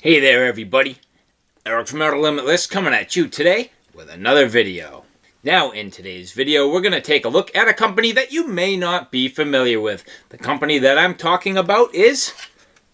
Hey there everybody, Eric from Outer Limitless coming at you today with another video. Now in today's video we're going to take a look at a company that you may not be familiar with. The company that I'm talking about is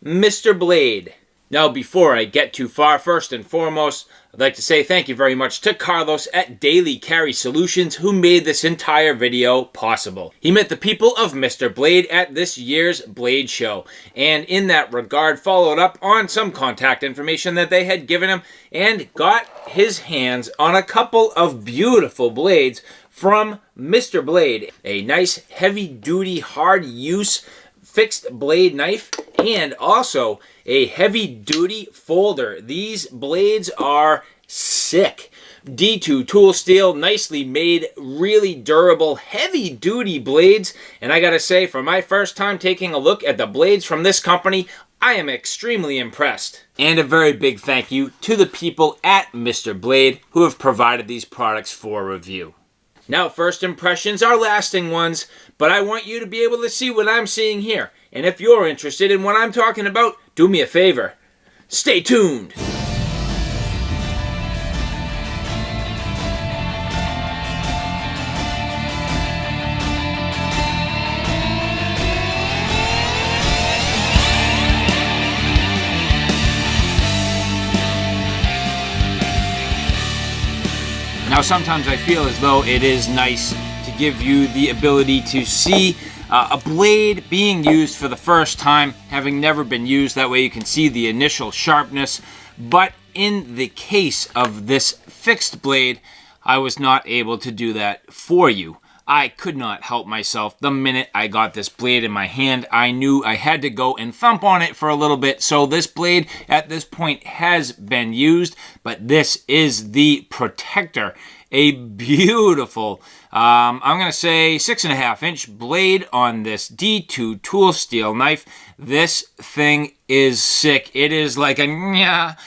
Mr. Blade. Now before I get too far, first and foremost, I'd like to say thank you very much to Carlos at Daily Carry Solutions who made this entire video possible. He met the people of Mr. Blade at this year's Blade Show, and in that regard followed up on some contact information that they had given him and got his hands on a couple of beautiful blades from Mr. Blade. A nice heavy-duty, hard-use fixed blade knife and also a heavy-duty folder. These blades are sick. D2 tool steel, nicely made, really durable, heavy-duty blades. And I gotta say, for my first time taking a look at the blades from this company, I am extremely impressed. And a very big thank you to the people at Mr. Blade who have provided these products for review. Now, first impressions are lasting ones, but I want you to be able to see what I'm seeing here. And if you're interested in what I'm talking about, do me a favor. Stay tuned. Now, sometimes I feel as though it is nice to give you the ability to see a blade being used for the first time, having never been used. That way you can see the initial sharpness. But in the case of this fixed blade, I was not able to do that for you. I could not help myself. The minute I got this blade in my hand, I knew I had to go and thump on it for a little bit. So this blade at this point has been used, but this is the protector. A beautiful, I'm going to say 6.5-inch blade on this D2 tool steel knife. This thing is sick. It is like a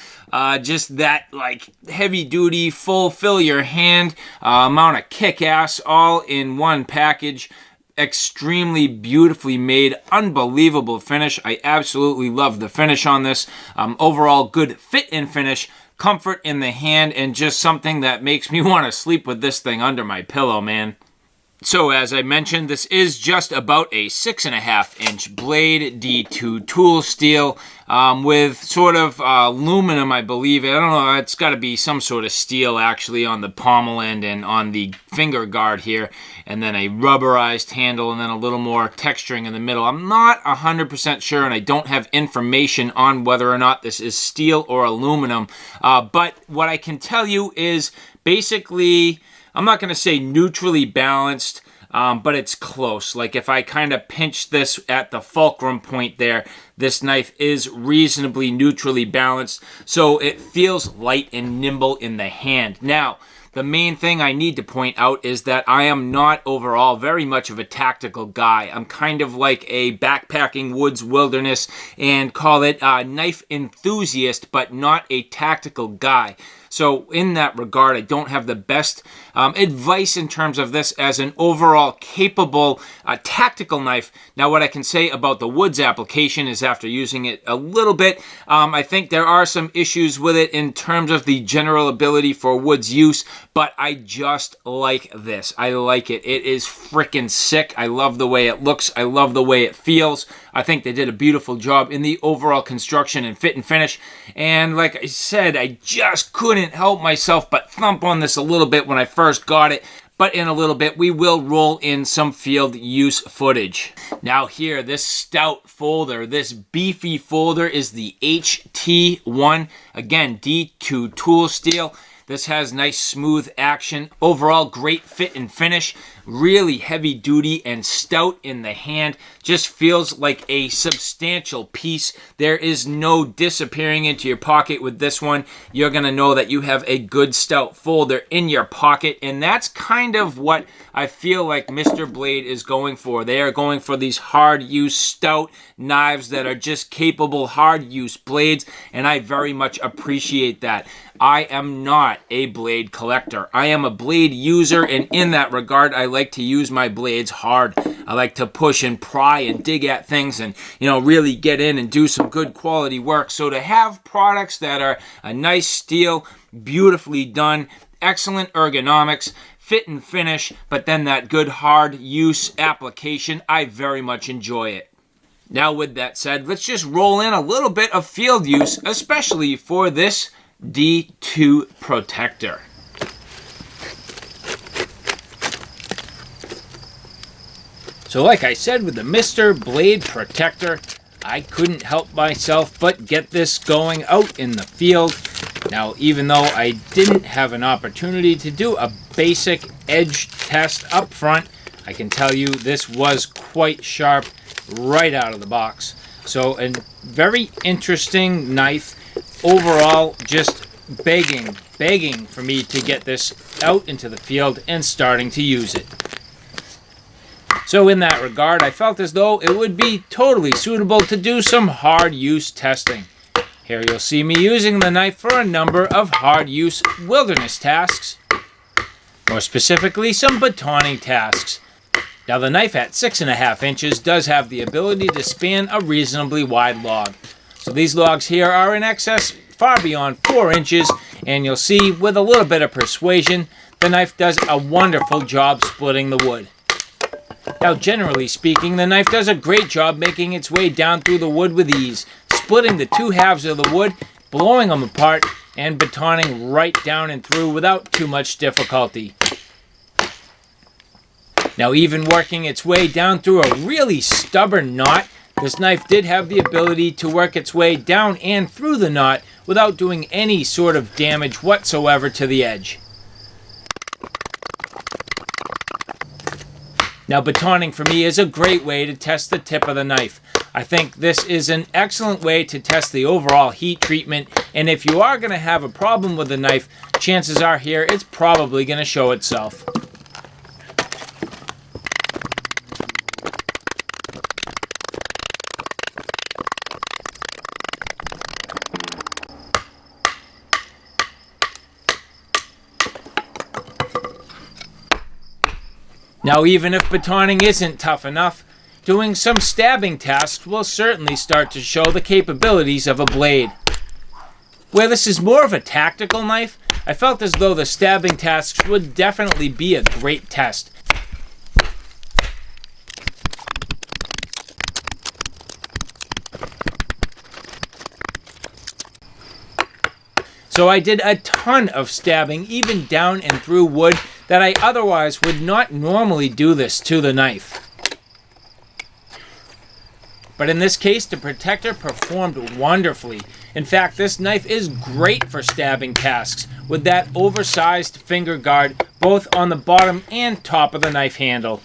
just that like heavy duty, full fill your hand amount of kick-ass all in one package. Extremely beautifully made, unbelievable finish. I absolutely love the finish on this. Overall good fit and finish, comfort in the hand, and just something that makes me want to sleep with this thing under my pillow, man. So as I mentioned, this is just about a 6.5-inch blade, D2 tool steel, with sort of aluminum, I believe. I don't know, it's got to be some sort of steel actually on the pommel end and on the finger guard here, and then a rubberized handle and then a little more texturing in the middle. I'm not 100% sure, and I don't have information on whether or not this is steel or aluminum, but what I can tell you is basically, I'm not going to say neutrally balanced, but it's close. Like if I kind of pinch this at the fulcrum point there, this knife is reasonably neutrally balanced, so it feels light and nimble in the hand. Now, the main thing I need to point out is that I am not overall very much of a tactical guy. I'm kind of like a backpacking woods wilderness and call it a knife enthusiast, but not a tactical guy. So in that regard, I don't have the best advice in terms of this as an overall capable tactical knife. Now, what I can say about the woods application is after using it a little bit, I think there are some issues with it in terms of the general ability for woods use, but I just like this. I like it. It is freaking sick. I love the way it looks. I love the way it feels. I think they did a beautiful job in the overall construction and fit and finish. And like I said, I just couldn't help myself but thump on this a little bit when I first got it. But in a little bit, we will roll in some field use footage. Now here, this stout folder, this beefy folder is the HT1. Again, D2 tool steel. This has nice smooth action. Overall, great fit and finish. Really heavy duty and stout in the hand. Just feels like a substantial piece. There is no disappearing into your pocket with this one. You're going to know that you have a good stout folder in your pocket. And that's kind of what I feel like Mr. Blade is going for. They are going for these hard use stout knives that are just capable hard use blades. And I very much appreciate that. I am not a blade collector. I am a blade user, and in that regard, I like to use my blades hard. I like to push and pry and dig at things and, really get in and do some good quality work. So to have products that are a nice steel, beautifully done, excellent ergonomics, fit and finish, but then that good hard use application, I very much enjoy it. Now with that said, let's just roll in a little bit of field use, especially for this D2 protector. So like I said, with the Mr. Blade Protector, I couldn't help myself but get this going out in the field. Now, even though I didn't have an opportunity to do a basic edge test up front, I can tell you this was quite sharp right out of the box. So a very interesting knife. Overall, just begging for me to get this out into the field and starting to use it. So in that regard, I felt as though it would be totally suitable to do some hard use testing. Here you'll see me using the knife for a number of hard use wilderness tasks. More specifically, some batoning tasks. Now the knife at 6.5 inches does have the ability to span a reasonably wide log. So these logs here are in excess far beyond 4 inches, and you'll see with a little bit of persuasion, the knife does a wonderful job splitting the wood. Now generally speaking, the knife does a great job making its way down through the wood with ease, splitting the two halves of the wood, blowing them apart, and batoning right down and through without too much difficulty. Now even working its way down through a really stubborn knot, this knife did have the ability to work its way down and through the knot without doing any sort of damage whatsoever to the edge. Now batoning for me is a great way to test the tip of the knife. I think this is an excellent way to test the overall heat treatment, and if you are going to have a problem with the knife, chances are here it's probably going to show itself. Now even if batoning isn't tough enough, doing some stabbing tasks will certainly start to show the capabilities of a blade. Where this is more of a tactical knife, I felt as though the stabbing tasks would definitely be a great test. So I did a ton of stabbing, even down and through wood, that I otherwise would not normally do this to the knife. But in this case, the protector performed wonderfully. In fact, this knife is great for stabbing tasks, with that oversized finger guard both on the bottom and top of the knife handle.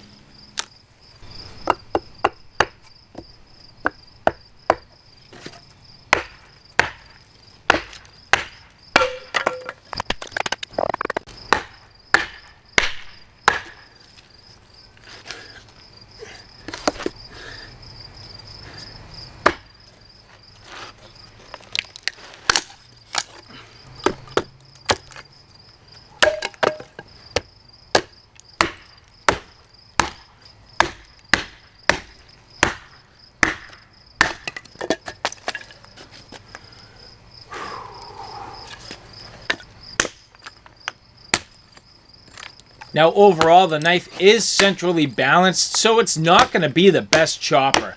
Now overall, the knife is centrally balanced, so it's not going to be the best chopper.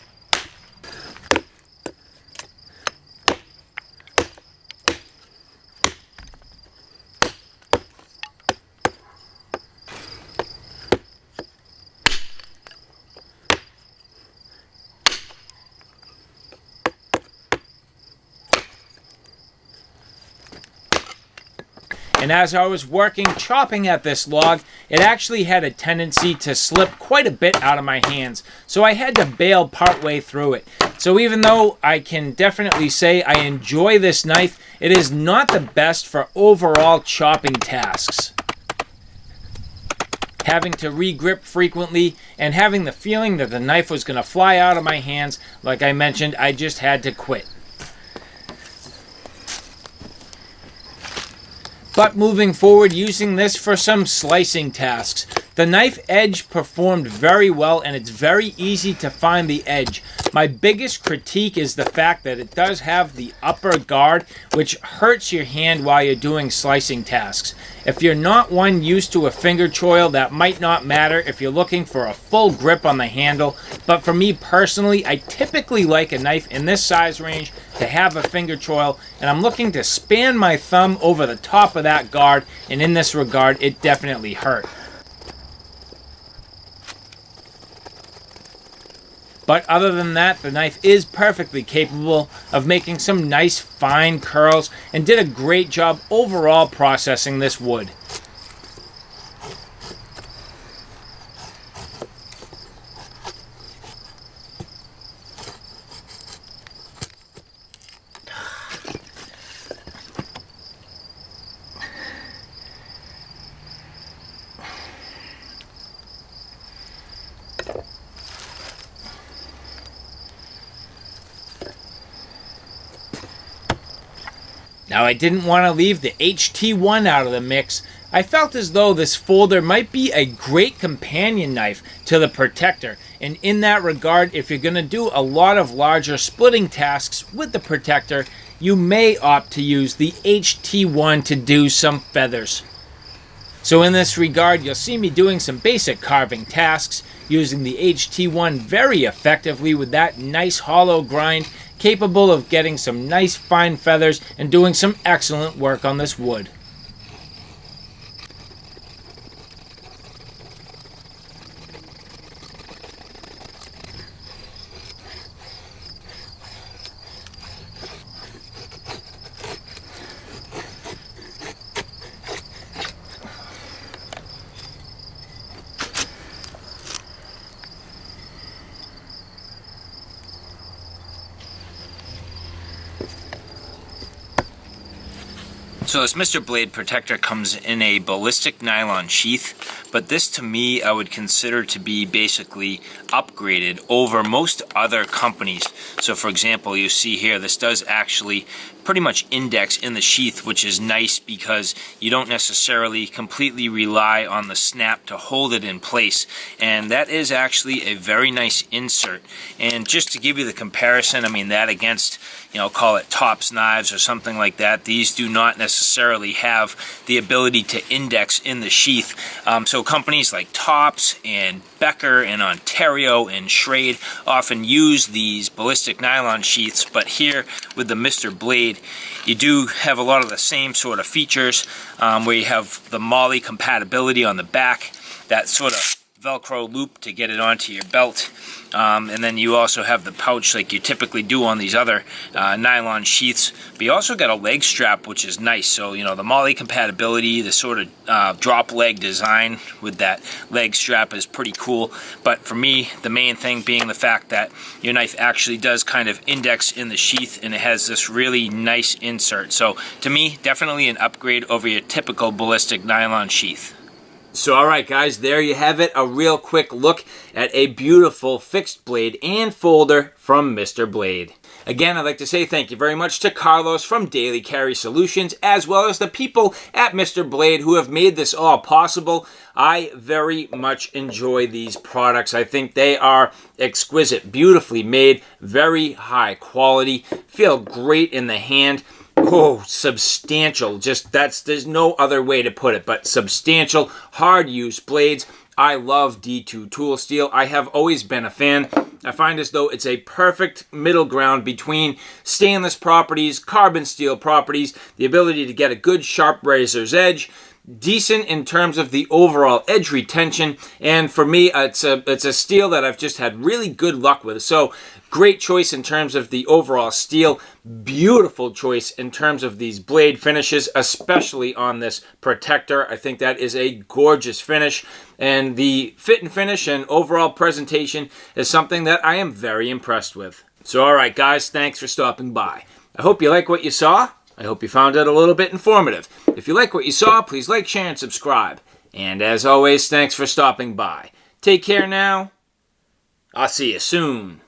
And as I was chopping at this log, it actually had a tendency to slip quite a bit out of my hands. So I had to bail partway through it. So even though I can definitely say I enjoy this knife, it is not the best for overall chopping tasks. Having to re-grip frequently and having the feeling that the knife was going to fly out of my hands, like I mentioned, I just had to quit. But moving forward, using this for some slicing tasks. The knife edge performed very well, and it's very easy to find the edge. My biggest critique is the fact that it does have the upper guard, which hurts your hand while you're doing slicing tasks. If you're not one used to a finger choil, that might not matter if you're looking for a full grip on the handle. But for me personally, I typically like a knife in this size range to have a finger choil, and I'm looking to span my thumb over the top of that guard, and in this regard, it definitely hurt. But other than that, the knife is perfectly capable of making some nice fine curls and did a great job overall processing this wood. Now, I didn't want to leave the HT1 out of the mix. I felt as though this folder might be a great companion knife to the Protector. And in that regard, if you're going to do a lot of larger splitting tasks with the Protector, you may opt to use the HT1 to do some feathers. So in this regard, you'll see me doing some basic carving tasks, using the HT1 very effectively with that nice hollow grind, capable of getting some nice fine feathers and doing some excellent work on this wood. So this Mr. Blade Protector comes in a ballistic nylon sheath, but this to me I would consider to be basically upgraded over most other companies. So for example, you see here, this does actually pretty much index in the sheath, which is nice because you don't necessarily completely rely on the snap to hold it in place, and that is actually a very nice insert. And just to give you the comparison, I mean, that against, you know, call it Tops knives or something like that, these do not necessarily have the ability to index in the sheath. So companies like Tops and Becker and Ontario and Schrade often use these ballistic nylon sheaths, but here with the Mr. Blade, you do have a lot of the same sort of features, where you have the MOLLE compatibility on the back, that sort of Velcro loop to get it onto your belt, and then you also have the pouch like you typically do on these other nylon sheaths. But you also got a leg strap, which is nice. So, you know, the MOLLE compatibility, the sort of drop leg design with that leg strap is pretty cool. But for me, the main thing being the fact that your knife actually does kind of index in the sheath, and it has this really nice insert. So to me, definitely an upgrade over your typical ballistic nylon sheath. So alright guys, there you have it, a real quick look at a beautiful fixed blade and folder from Mr. Blade. Again, I'd like to say thank you very much to Carlos from Daily Carry Solutions, as well as the people at Mr. Blade who have made this all possible. I very much enjoy these products. I think they are exquisite, beautifully made, very high quality, feel great in the hand. Oh, substantial. Just there's no other way to put it, but substantial, hard use blades. I love D2 tool steel. I have always been a fan. I find as though it's a perfect middle ground between stainless properties, carbon steel properties, the ability to get a good sharp razor's edge, decent in terms of the overall edge retention, and for me, it's a steel that I've just had really good luck with. So great choice in terms of the overall steel, beautiful choice in terms of these blade finishes, especially on this Protector. I think that is a gorgeous finish, and the fit and finish and overall presentation is something that I am very impressed with. So alright guys, thanks for stopping by. I hope you like what you saw. I hope you found it a little bit informative. If you like what you saw, please like, share, and subscribe. And as always, thanks for stopping by. Take care now. I'll see you soon.